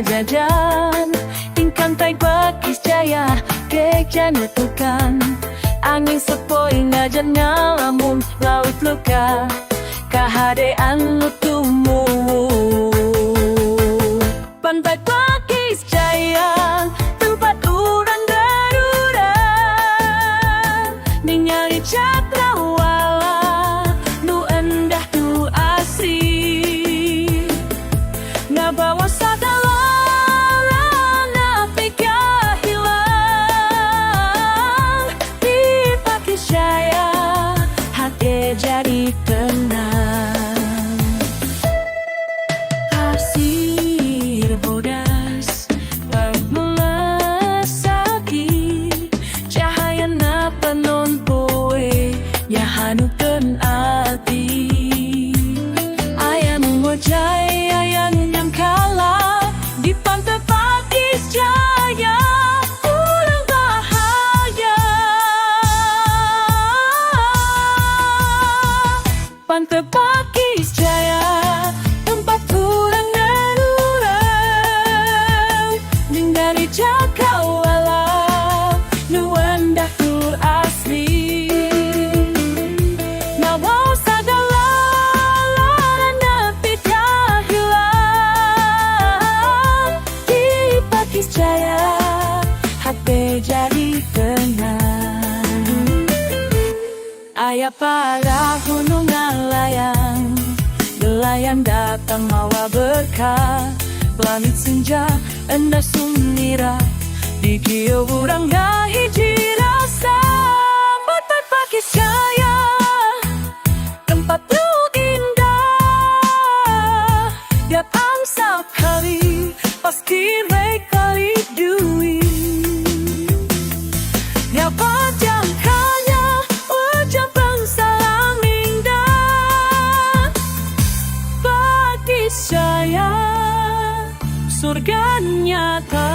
jajan ingkang tai Pakis Jaya kejan wetukan angin sepoi ngajan ngalamun laut luka kahadean lutumu Pantai Pakis Jaya tempat urang Garuda ningali cakrawala nu endah nu asri ngabawa sagala napi kahilang di Pakis Jaya hati jadi tenang pasir bodas bermelasaki cahayana penon poe ya hanukeun ati aya nu ngojay aya nu nyangkala di Pantai Pakis Jaya urang bahagia Pantai Pakis Jaya tempat urang ngarurang ningali cakrawala nu endah nu asli ngabawa sagala napi kahilang di Pakis Jaya hati jadi tenang aya para gunung ngalayang nelayan datang mawa berkah langit senja endah sumira di kieu urang ngahiji rasa Pantai Pakis Jaya tempat nu indah tiap angsa kali pasti kali duit nyapa jangkanya ucapan salam indah Pakis Jaya surga nyata